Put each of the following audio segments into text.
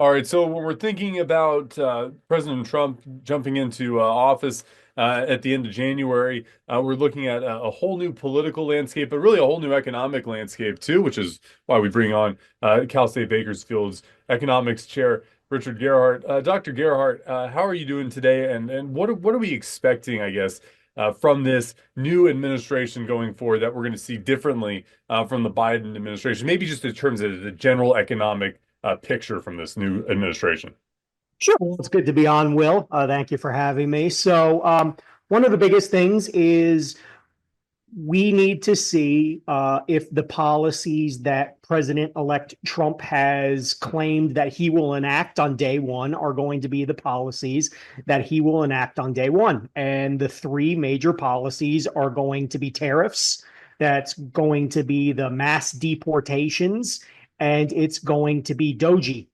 All right, so when we're thinking about President Trump jumping into office at the end of January, we're looking at a whole new political landscape, but really a whole new economic landscape too, which is why we bring on Cal State Bakersfield's economics chair, Richard Gearhart. Dr. Gearhart, how are you doing today? And what are we expecting, I guess, from this new administration going forward that we're going to see differently from the Biden administration? Maybe just in terms of the general economic picture from this new administration. Sure. Well, it's good to be on, Will. Thank you for having me. One of the biggest things is we need to see if the policies that President-elect Trump has claimed that he will enact on day one are going to be the policies that he will enact on day one. And the three major policies are going to be tariffs, that's going to be the mass deportations, and it's going to be Doge.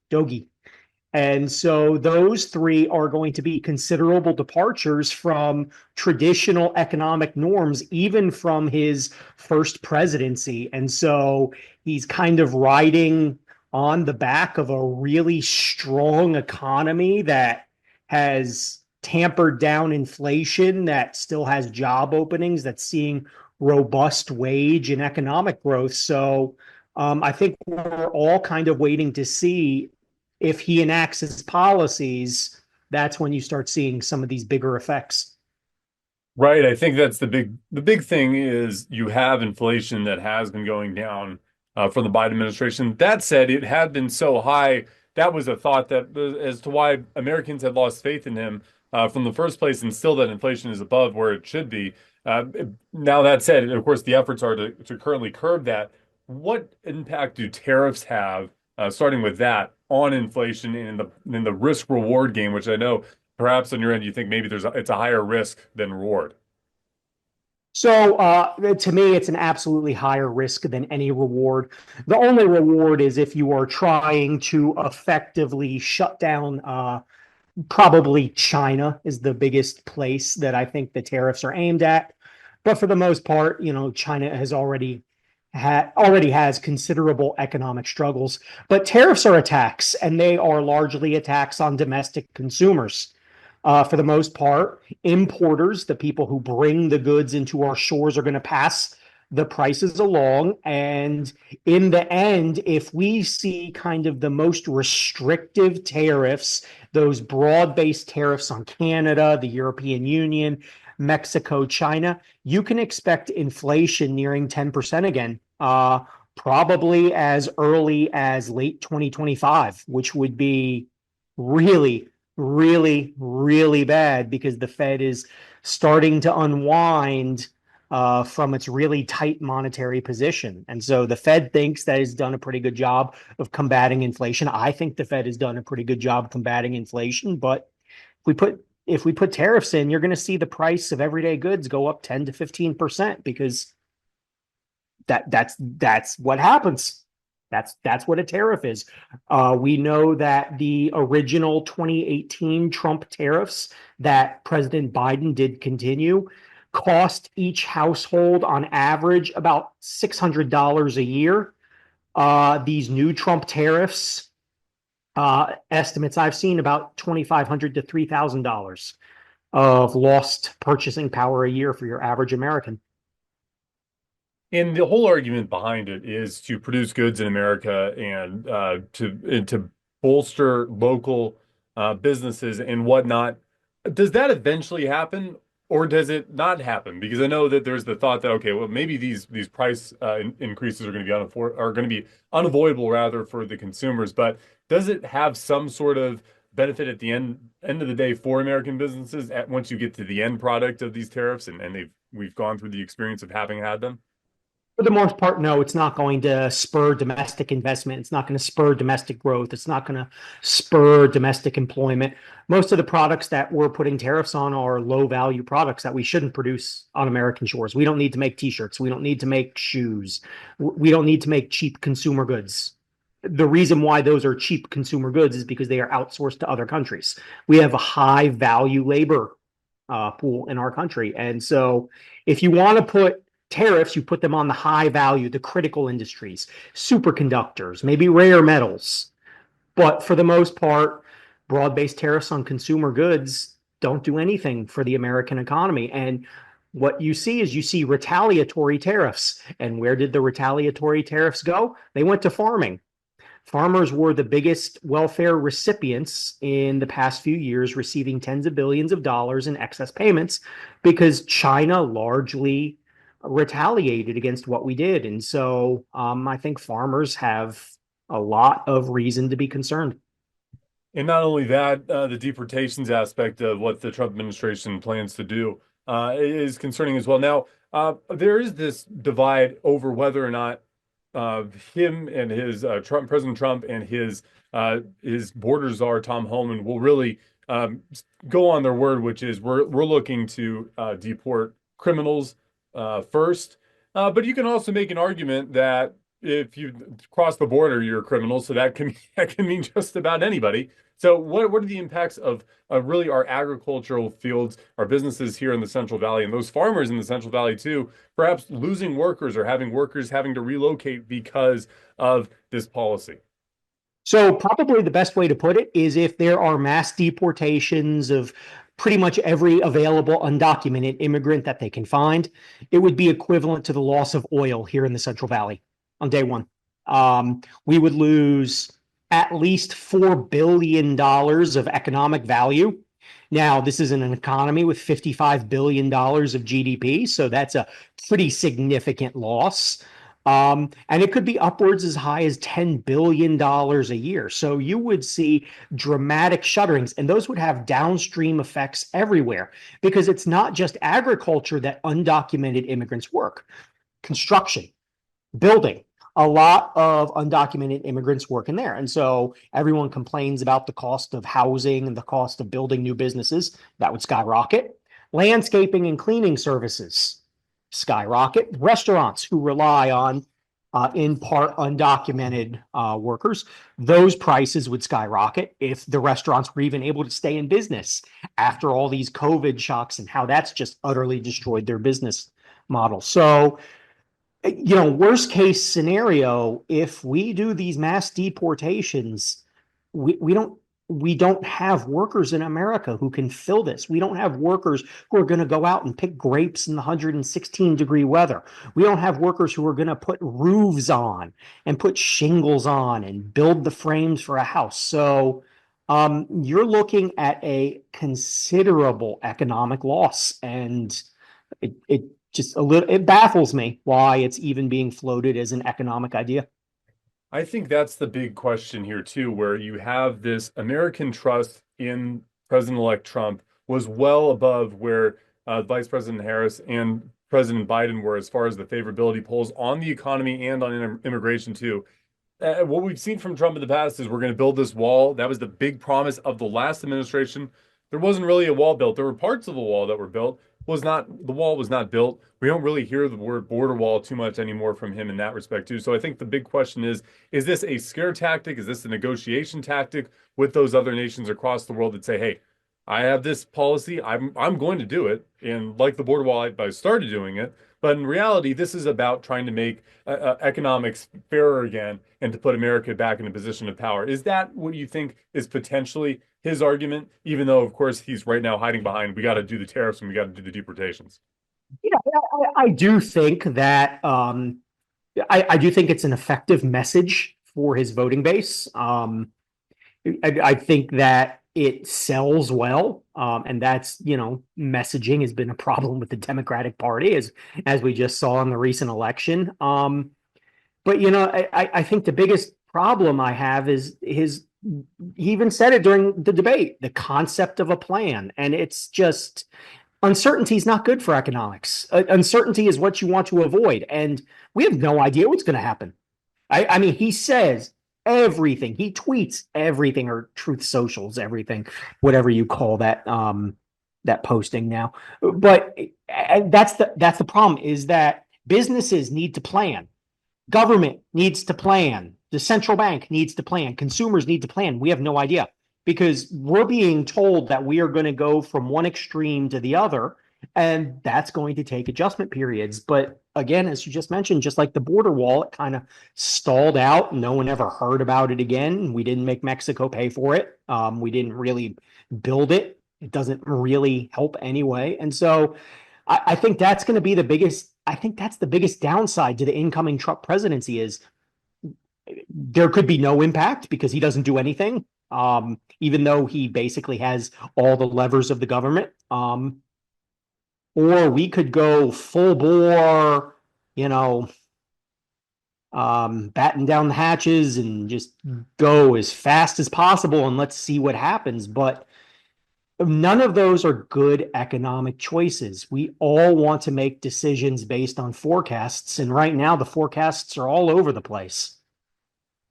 And so those three are going to be considerable departures from traditional economic norms, even from his first presidency. And so he's kind of riding on the back of a really strong economy that has tampered down inflation, that still has job openings, that's seeing robust wage and economic growth. I think we're all kind of waiting to see if he enacts his policies. That's when you start seeing some of these bigger effects. Right. I think that's the big thing is you have inflation that has been going down from the Biden administration. That said, it had been so high. That was a thought that as to why Americans had lost faith in him from the first place, and still that inflation is above where it should be. Uh, Now that said, of course, the efforts are to currently curb that. What impact do tariffs have, starting with that, on inflation and in the risk reward game, which I know perhaps on your end, you think maybe it's a higher risk than reward. To me, it's an absolutely higher risk than any reward. The only reward is if you are trying to effectively shut down, probably China is the biggest place that I think the tariffs are aimed at. But for the most part, China has already has considerable economic struggles. But tariffs are a tax, and they are largely a tax on domestic consumers. For the most part, importers, the people who bring the goods into our shores, are going to pass the prices along. And in the end, if we see kind of the most restrictive tariffs, those broad-based tariffs on Canada, the European Union, Mexico, China, you can expect inflation nearing 10% again, probably as early as late 2025, which would be really, really, really bad because the Fed is starting to unwind from its really tight monetary position. And so the Fed thinks that it's done a pretty good job of combating inflation. I think the Fed has done a pretty good job combating inflation, but if we put tariffs in, you're going to see the price of everyday goods go up 10 to 15% because that's what happens. That's what a tariff is. We know that the original 2018 Trump tariffs that President Biden did continue cost each household on average about $600 a year. These new Trump tariffs, estimates I've seen about $2,500 to $3,000 of lost purchasing power a year for your average American. And the whole argument behind it is to produce goods in America and to bolster local businesses and whatnot. Does that eventually happen, or does it not happen? Because I know that there's the thought that okay, well, maybe these price increases are going to be unavoidable rather for the consumers. But does it have some sort of benefit at the end of the day for American businesses once you get to the end product of these tariffs and we've gone through the experience of having had them? For the most part, no, it's not going to spur domestic investment. It's not going to spur domestic growth. It's not going to spur domestic employment. Most of the products that we're putting tariffs on are low value products that we shouldn't produce on American shores. We don't need to make t-shirts. We don't need to make shoes. We don't need to make cheap consumer goods. The reason why those are cheap consumer goods is because they are outsourced to other countries. We have a high value labor pool in our country. And so if you want to put tariffs, you put them on the high value, the critical industries, superconductors, maybe rare metals. But for the most part, broad-based tariffs on consumer goods don't do anything for the American economy. And what you see is you see retaliatory tariffs. And where did the retaliatory tariffs go? They went to farming. Farmers were the biggest welfare recipients in the past few years, receiving tens of billions of dollars in excess payments because China largely retaliated against what we did. And so I think farmers have a lot of reason to be concerned. And not only that, the deportations aspect of what the Trump administration plans to do is concerning as well. Now, there is this divide over whether or not him and his President Trump and his border czar Tom Homan will really go on their word, which is we're looking to deport criminals first. But you can also make an argument that if you cross the border, you're a criminal, so that can mean just about anybody. So what are the impacts of really our agricultural fields, our businesses here in the Central Valley, and those farmers in the Central Valley too, perhaps losing workers or having workers having to relocate because of this policy? So, probably the best way to put it is if there are mass deportations of pretty much every available undocumented immigrant that they can find, it would be equivalent to the loss of oil here in the Central Valley on day one. We would lose at least $4 billion of economic value. Now, this is an economy with $55 billion of GDP, so that's a pretty significant loss. And it could be upwards as high as $10 billion a year. So you would see dramatic shutterings, and those would have downstream effects everywhere because it's not just agriculture that undocumented immigrants work. Construction, building, a lot of undocumented immigrants work in there. And so everyone complains about the cost of housing and the cost of building new businesses. That would skyrocket. Landscaping and cleaning services skyrocket. Restaurants who rely on, in part, undocumented workers, those prices would skyrocket if the restaurants were even able to stay in business after all these COVID shocks and how that's just utterly destroyed their business model. So, worst case scenario, if we do these mass deportations, we we don't have workers in America who can fill this. We don't have workers who are going to go out and pick grapes in the 116-degree weather. We don't have workers who are going to put roofs on and put shingles on and build the frames for a house. So you're looking at a considerable economic loss, and it just it baffles me why it's even being floated as an economic idea. I think that's the big question here too, where you have this American trust in President-elect Trump was well above where Vice President Harris and President Biden were as far as the favorability polls on the economy and on immigration too. What we've seen from Trump in the past is we're going to build this wall. That was the big promise of the last administration. There wasn't really a wall built. There were parts of the wall that were built. The wall was not built. We don't really hear the word border wall too much anymore from him in that respect too. So I think the big question is this a scare tactic? Is this a negotiation tactic with those other nations across the world that say, hey, I have this policy. I'm going to do it. And like the border wall, I started doing it. But in reality, this is about trying to make economics fairer again and to put America back in a position of power. Is that what you think is potentially his argument? Even though, of course, he's right now hiding behind, we got to do the tariffs and we got to do the deportations. Yeah, I do think that I do think it's an effective message for his voting base. I think that it sells well, and that's messaging has been a problem with the Democratic Party as we just saw in the recent election. But I think the biggest problem I have is he even said it during the debate, the concept of a plan, and it's just uncertainty is not good for economics. Uncertainty is what you want to avoid, and we have no idea what's going to happen. I mean, he says everything. He tweets everything, or Truth Socials everything, whatever you call that posting now. But that's the problem, is that businesses need to plan, government needs to plan, the central bank needs to plan, consumers need to plan. We have no idea because we're being told that we are going to go from one extreme to the other, And that's going to take adjustment periods. But again, as you just mentioned, just like the border wall, it kind of stalled out. No one ever heard about it again. We didn't make Mexico pay for it. We didn't really build it. It doesn't really help anyway. And so I think that's going to be the biggest. I think that's the biggest downside to the incoming Trump presidency is there could be no impact because he doesn't do anything, even though he basically has all the levers of the government. Or we could go full bore, you know, batten down the hatches and just go as fast as possible and let's see what happens. But none of those are good economic choices. We all want to make decisions based on forecasts. And right now, the forecasts are all over the place.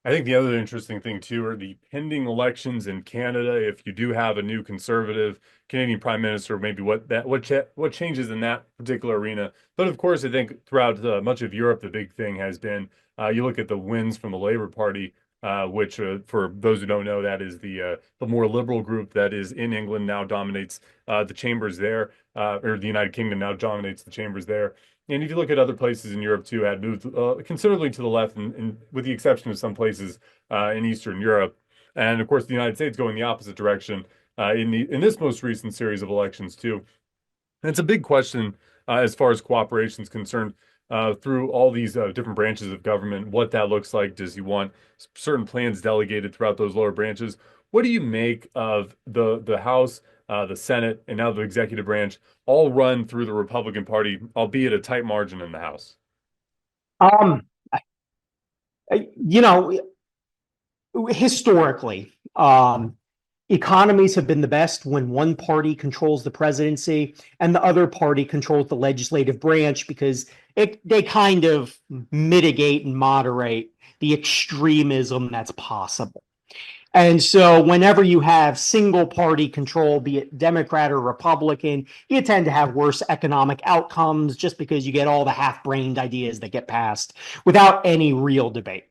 I think the other interesting thing too are the pending elections in Canada. If you do have a new conservative Canadian prime minister, maybe what changes in that particular arena. But of course, I think throughout much of Europe, the big thing has been you look at the wins from the Labour Party, which for those who don't know, that is the more liberal group that is in England now dominates the chambers there, or the United Kingdom now dominates the chambers there. And if you look at other places in Europe too, had moved considerably to the left, and with the exception of some places in Eastern Europe, and of course the United States going the opposite direction in this most recent series of elections too. And it's a big question as far as cooperation is concerned through all these different branches of government. What that looks like? Does he want certain plans delegated throughout those lower branches? What do you make of the House, the Senate, and now the executive branch all run through the Republican Party, albeit a tight margin in the House? Um, you know, historically, economies have been the best when one party controls the presidency and the other party controls the legislative branch because they kind of mitigate and moderate the extremism that's possible. And so whenever you have single party control, be it Democrat or Republican, you tend to have worse economic outcomes just because you get all the half-brained ideas that get passed without any real debate.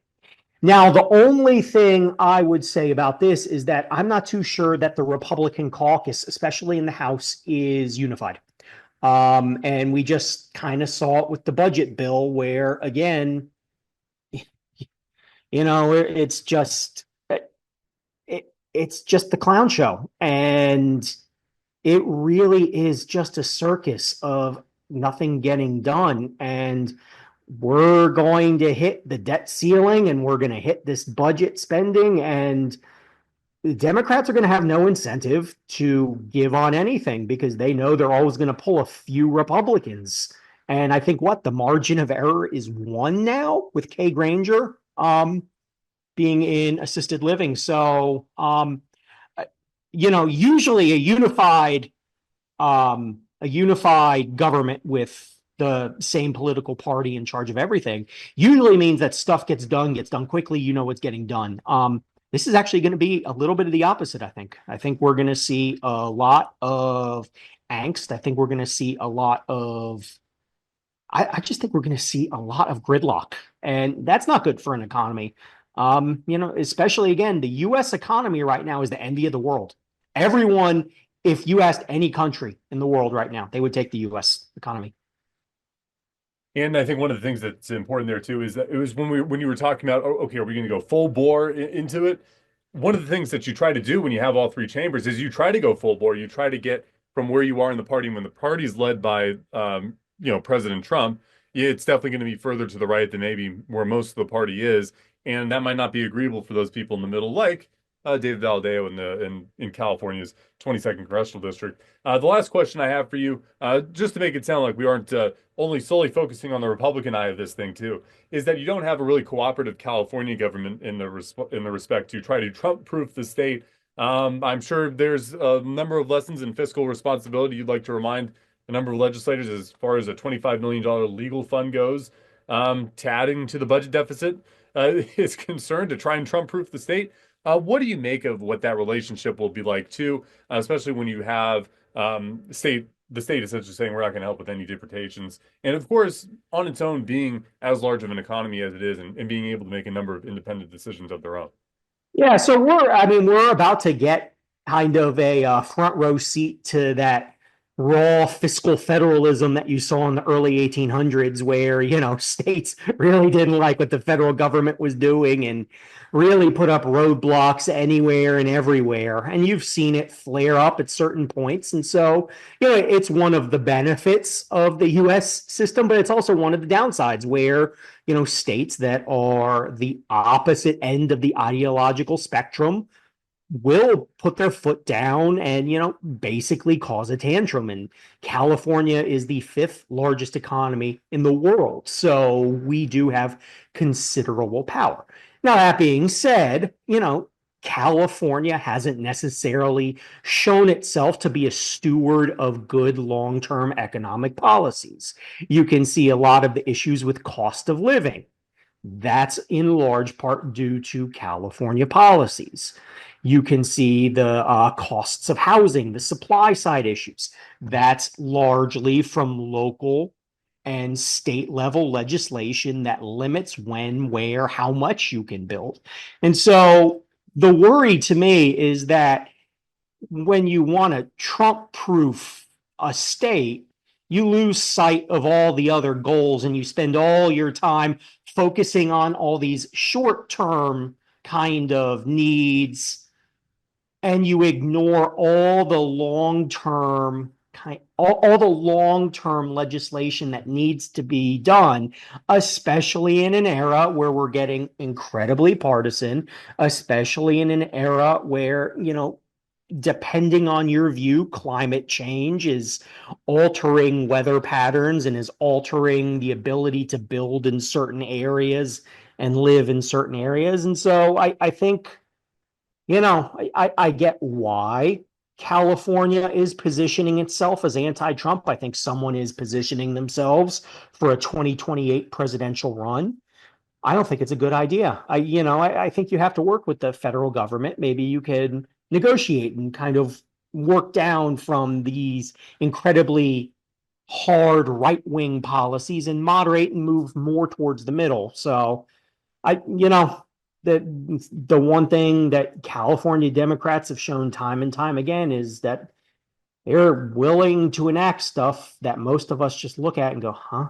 Now, the only thing I would say about this is that I'm not too sure that the Republican caucus, especially in the House, is unified. And we just kind of saw it with the budget bill, where again, it's just it's just the clown show, and it really is just a circus of nothing getting done. And we're going to hit the debt ceiling and we're going to hit this budget spending, and the Democrats are going to have no incentive to give on anything because they know they're always going to pull a few Republicans. And I think the margin of error is one now with Kay Granger being in assisted living. So usually a unified government with the same political party in charge of everything usually means that stuff gets done quickly. What's getting done. This is actually going to be a little bit of the opposite. I think we're going to see a lot of angst. I think we're going to see a lot of I just think we're going to see a lot of gridlock, and that's not good for an economy. Especially again, the US economy right now is the envy of the world. Everyone, if you asked any country in the world right now, they would take the US economy. And I think one of the things that's important there too is that it was when you were talking about, oh, okay, are we going to go full bore into it? One of the things that you try to do when you have all three chambers is you try to go full bore. You try to get from where you are in the party. When the party's led by, President Trump, yeah, it's definitely going to be further to the right than maybe where most of the party is, and that might not be agreeable for those people in the middle, like David Valadao in California's 22nd congressional district. The last question I have for you, just to make it sound like we aren't only solely focusing on the Republican eye of this thing too, is that you don't have a really cooperative California government in the respect to try to Trump-proof the state. I'm sure there's a number of lessons in fiscal responsibility you'd like to remind a number of legislators as far as a $25 million legal fund goes, to adding to the budget deficit is concerned to try and Trump-proof the state. What do you make of what that relationship will be like too, especially when you have the state essentially saying we're not going to help with any deportations, and of course, on its own, being as large of an economy as it is, and being able to make a number of independent decisions of their own. Yeah, so we're about to get kind of a front row seat to that raw fiscal federalism that you saw in the early 1800s, where, states really didn't like what the federal government was doing and really put up roadblocks anywhere and everywhere. And you've seen it flare up at certain points. And so, it's one of the benefits of the US system, but it's also one of the downsides where, states that are the opposite end of the ideological spectrum will put their foot down and basically cause a tantrum. And California is the fifth largest economy in the world, so we do have considerable power. Now, that being said, California hasn't necessarily shown itself to be a steward of good long-term economic policies. You can see a lot of the issues with cost of living. That's in large part due to California policies. You can see the costs of housing, the supply side issues. That's largely from local and state level legislation that limits when, where, how much you can build. And so the worry to me is that when you want to Trump proof a state, you lose sight of all the other goals and you spend all your time focusing on all these short term kind of needs, and you ignore all the long term all the long term legislation that needs to be done, especially in an era where we're getting incredibly partisan, especially in an era where, depending on your view, climate change is altering weather patterns and is altering the ability to build in certain areas and live in certain areas. And so I think, I get why California is positioning itself as anti-Trump. I think someone is positioning themselves for a 2028 presidential run. I don't think it's a good idea. I think you have to work with the federal government. Maybe you could negotiate and kind of work down from these incredibly hard right-wing policies and moderate and move more towards the middle. So the one thing that California Democrats have shown time and time again is that they're willing to enact stuff that most of us just look at and go, huh?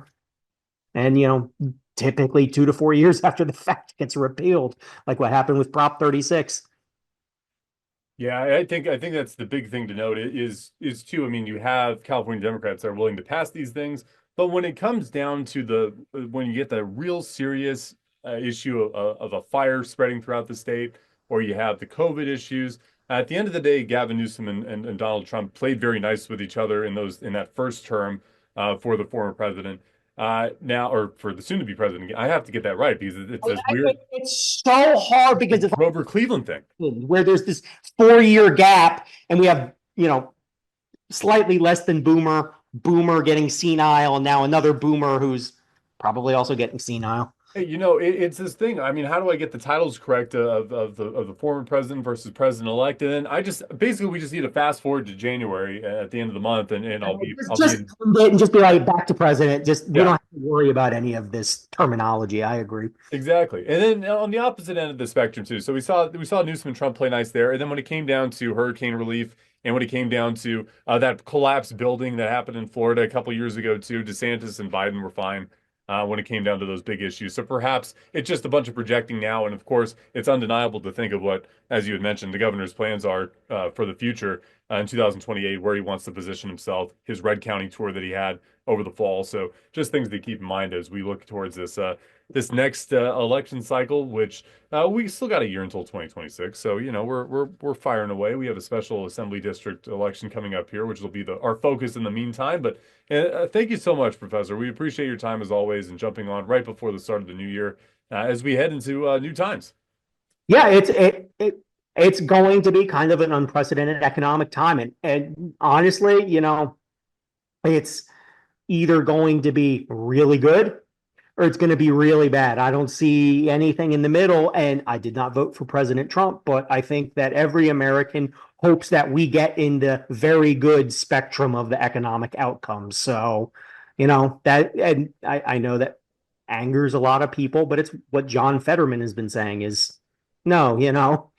And, typically 2 to 4 years after the fact gets repealed, like what happened with Prop 36. Yeah, I think that's the big thing to note is too. I mean, you have California Democrats that are willing to pass these things, but when it comes down to when you get the real serious issue of a fire spreading throughout the state, or you have the COVID issues, at the end of the day, Gavin Newsom and Donald Trump played very nice with each other in that first term for the former president. Now, or for the soon-to-be president, I have to get that right because it's this weird It's so hard because it's Grover Cleveland thing. where there's this 4 year gap and we have, slightly less than boomer getting senile, and now another boomer who's probably also getting senile. Hey, it's this thing. I mean, how do I get the titles correct of the former president versus president elect? And then basically we just need to fast forward to January at the end of the month, and Just and just be like back to president. Just we don't yeah. have to worry about any of this terminology. I agree. Exactly. And then on the opposite end of the spectrum too. So we saw Newsom and Trump play nice there. And then when it came down to hurricane relief and when it came down to that collapsed building that happened in Florida a couple years ago too, DeSantis and Biden were fine when it came down to those big issues. So perhaps it's just a bunch of projecting now. And of course, it's undeniable to think of what, as you had mentioned, the governor's plans are for the future in 2028, where he wants to position himself, his Red County tour that he had over the fall. So just things to keep in mind as we look towards this next election cycle, which we still got a year until 2026. So we're firing away. We have a special assembly district election coming up here, which will be our focus in the meantime. But thank you so much, Professor. We appreciate your time as always and jumping on right before the start of the new year as we head into new times. Yeah, it's going to be kind of an unprecedented economic time, and honestly, it's either going to be really good or it's going to be really bad. I don't see anything in the middle. And I did not vote for President Trump, but I think that every American hopes that we get in the very good spectrum of the economic outcomes. So, that, and I know that angers a lot of people, but it's what John Fetterman has been saying is no,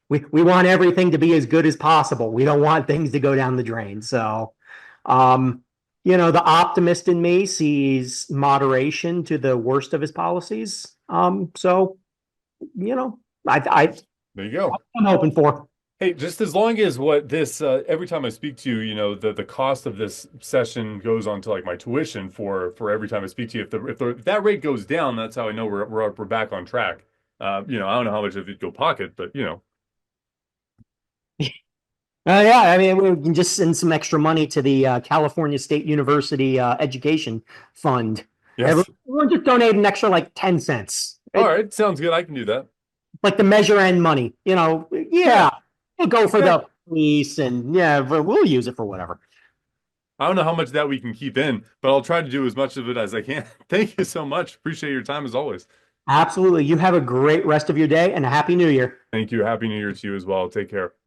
we want everything to be as good as possible. We don't want things to go down the drain. So, um, the optimist in me sees moderation to the worst of his policies. So, you know, There you go. I'm hoping for. Hey, just as long as what this every time I speak to you, the cost of this session goes on to like my tuition for every time I speak to you. If that rate goes down, that's how I know we're back on track. I don't know how much of it you'll pocket, but Yeah, I mean, we can just send some extra money to the California State University Education Fund. yes. Everyone just donate an extra like 10 cents. All It's right, sounds good. I can do that. like the measure end money. Yeah, Yeah, we'll go for yeah. the police and yeah, we'll use it for whatever. I don't know how much of that we can keep in, but I'll try to do as much of it as I can. Thank you so much. Appreciate your time as always. Absolutely. You have a great rest of your day and a happy new year. Thank you. Happy New Year to you as well. Take care.